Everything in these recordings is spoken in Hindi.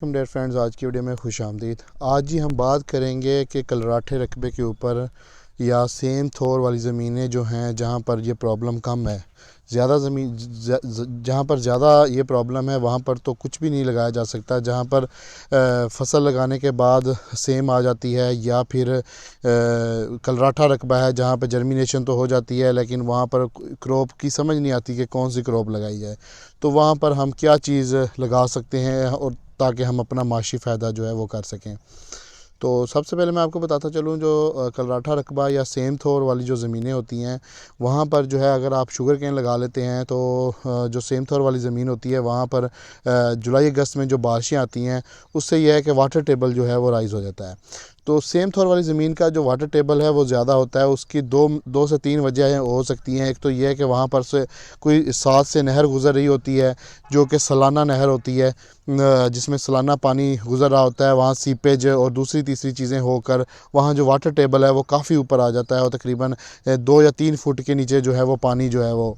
डियर फ्रेंड्स, आज की वीडियो में खुश आमदीद। आज ही हम बात करेंगे कि कलराठे रकबे के ऊपर या सेम थोर वाली ज़मीनें जो हैं जहाँ पर ये प्रॉब्लम कम है, ज़्यादा ज़मीन जहाँ पर ज़्यादा ये प्रॉब्लम है वहाँ पर तो कुछ भी नहीं लगाया जा सकता। जहाँ पर फसल लगाने के बाद सेम आ जाती है या फिर कलराठा रकबा है जहाँ पर जर्मिनेशन तो हो जाती है लेकिन वहाँ पर क्रॉप की समझ नहीं आती कि कौन सी क्रॉप लगाई जाए, तो वहाँ पर हम क्या चीज़ लगा सकते हैं और ताकि हम अपना माशी फ़ायदा जो है वो कर सकें। तो सबसे पहले मैं आपको बताता चलूँ, जो कलराठा रकबा या सेम थोर वाली जो ज़मीनें होती हैं वहाँ पर जो है अगर आप शुगर केन लगा लेते हैं तो जो सेम थोर वाली ज़मीन होती है वहाँ पर जुलाई अगस्त में जो बारिशें आती हैं उससे यह है कि वाटर टेबल जो है वो राइज़ हो जाता है। तो सेम थोर वाली ज़मीन का जो वाटर टेबल है वो ज़्यादा होता है। उसकी दो से तीन वजह हो सकती हैं। एक तो ये है कि वहाँ पर से कोई साथ से नहर गुज़र रही होती है जो कि सालाना नहर होती है, जिसमें सालाना पानी गुज़र रहा होता है। वहाँ सीपेज और दूसरी तीसरी चीज़ें होकर वहाँ जो वाटर टेबल है वो काफ़ी ऊपर आ जाता है और तकरीबन 2 या 3 फुट के नीचे जो है वो पानी जो है वो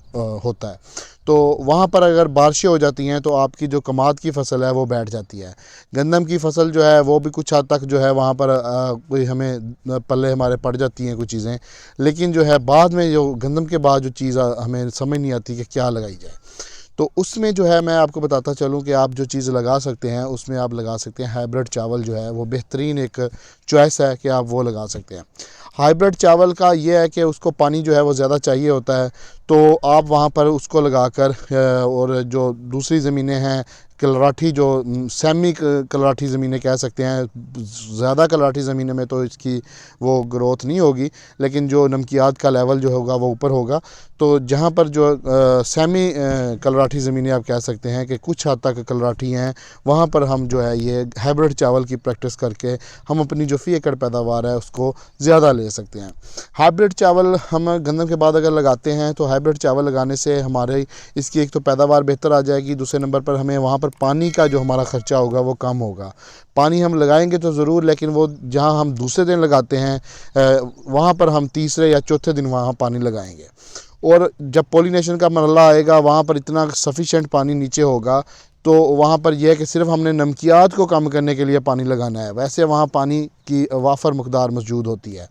होता है। तो वहाँ पर अगर बारिशें हो जाती हैं तो आपकी जो कमाद की फ़सल है वो बैठ जाती है। गंदम की फ़सल जो है वो भी कुछ हद तक जो है वहाँ पर कोई हमें पल्ले हमारे पड़ जाती हैं कुछ चीज़ें, लेकिन जो है बाद में जो गंदम के बाद जो चीज़ हमें समझ नहीं आती कि क्या लगाई जाए। तो उसमें जो है मैं आपको बताता चलूँ कि आप जो चीज़ लगा सकते हैं उसमें आप लगा सकते हैं हाइब्रिड चावल, जो है वो बेहतरीन एक चॉइस है कि आप वो लगा सकते हैं। हाइब्रिड चावल का ये है कि उसको पानी जो है वो ज़्यादा चाहिए होता है, तो आप वहाँ पर उसको लगाकर और जो दूसरी ज़मीनें हैं कलराठी, जो सेमी कलराठी ज़मीनें कह सकते हैं, ज़्यादा कलराठी ज़मीनों में तो इसकी वो ग्रोथ नहीं होगी, लेकिन जो नमकियात का लेवल जो होगा वो ऊपर होगा। तो जहाँ पर जो सेमी कलराठी ज़मीनें आप कह सकते हैं कि कुछ हद तक कलराठी हैं, वहाँ पर हम जो है ये हाइब्रिड चावल की प्रैक्टिस करके हम अपनी जो फ़ी एकड़ पैदावार है उसको ज़्यादा ले सकते हैं। हाइब्रिड चावल हम गंदम के बाद अगर लगाते हैं तो हाइब्रिड चावल लगाने से हमारे इसकी एक तो पैदावार बेहतर आ जाएगी, दूसरे नंबर पर हमें वहाँ पर पानी का जो हमारा ख़र्चा होगा वो कम होगा। पानी हम लगाएंगे तो ज़रूर, लेकिन वो जहाँ हम दूसरे दिन लगाते हैं वहाँ पर हम तीसरे या चौथे दिन वहाँ पानी लगाएंगे, और जब पॉलिनेशन का मरहला आएगा वहाँ पर इतना सफिशेंट पानी नीचे होगा तो वहाँ पर यह है कि सिर्फ हमने नमकियात को कम करने के लिए पानी लगाना है, वैसे वहाँ पानी की वाफर मकदार मौजूद होती है।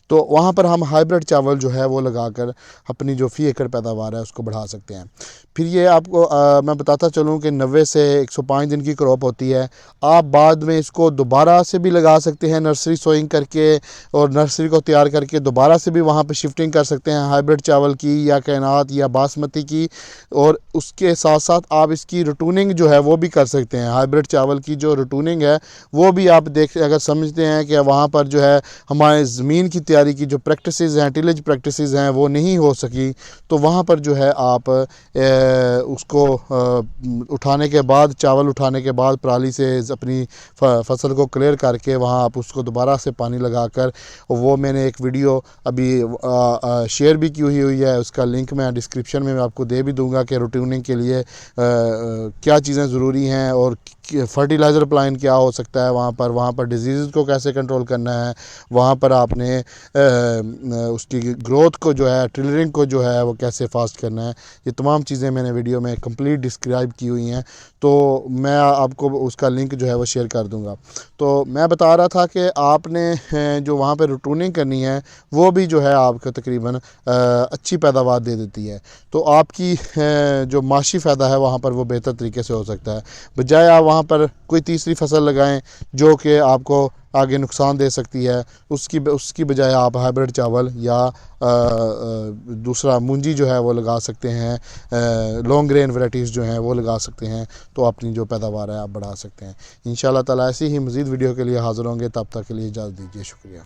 तो वहाँ पर हम हाइब्रिड चावल जो है वो लगाकर अपनी जो फ़ी एकड़ पैदावार है उसको बढ़ा सकते हैं। फिर ये आपको मैं बताता चलूँ कि 90 से 105 दिन की क्रॉप होती है। आप बाद में इसको दोबारा से भी लगा सकते हैं नर्सरी सोइंग करके, और नर्सरी को तैयार करके दोबारा से भी वहाँ पर शिफ्टिंग कर सकते हैं हाइब्रिड चावल की या कैनात या बासमती की, और उसके साथ साथ आप इसकी रूटूनिंग जो है वो भी कर सकते हैं। हाइब्रिड चावल की जो रूटूनिंग है वो भी आप देख अगर समझते हैं कि वहाँ पर जो है हमारे ज़मीन की तैयारी की जो प्रैक्टिसेस हैं, टिलेज प्रैक्टिसेस हैं, वो नहीं हो सकी, तो वहाँ पर जो है आप उसको उठाने के बाद, चावल उठाने के बाद पराली से अपनी फसल को क्लियर करके वहाँ आप उसको दोबारा से पानी लगाकर, वो मैंने एक वीडियो अभी शेयर भी की हुई है, उसका लिंक मैं डिस्क्रिप्शन में आपको दे भी दूँगा कि रूटीनिंग के लिए क्या चीज़ें ज़रूरी हैं और फर्टिलाइज़र प्लान क्या हो सकता है, वहाँ पर डिजीज़ को कैसे कंट्रोल करना है, वहाँ पर आपने उसकी ग्रोथ को जो है, टिलरिंग को जो है वो कैसे फास्ट करना है, ये तमाम चीज़ें मैंने वीडियो में कंप्लीट डिस्क्राइब की हुई हैं। तो मैं आपको उसका लिंक जो है वो शेयर कर दूंगा। तो मैं बता रहा था कि आपने जो वहाँ पे रूटूनिंग करनी है वो भी जो है आपको तकरीबन अच्छी पैदावार दे देती है। तो आपकी जो माशी फ़ायदा है वहाँ पर वो बेहतर तरीके से हो सकता है, बजाय आप वहाँ पर कोई तीसरी फसल लगाएं जो कि आपको आगे नुकसान दे सकती है। उसकी बजाय आप हाइब्रिड चावल या दूसरा मूंजी जो है वो लगा सकते हैं, लॉन्ग ग्रेन वैराइटीज़ जो हैं वो लगा सकते हैं, तो अपनी जो पैदावार है आप बढ़ा सकते हैं। इंशाल्लाह ताला ऐसी ही मज़ीद वीडियो के लिए हाज़िर होंगे, तब तक के लिए इजाज़त दीजिए। शुक्रिया।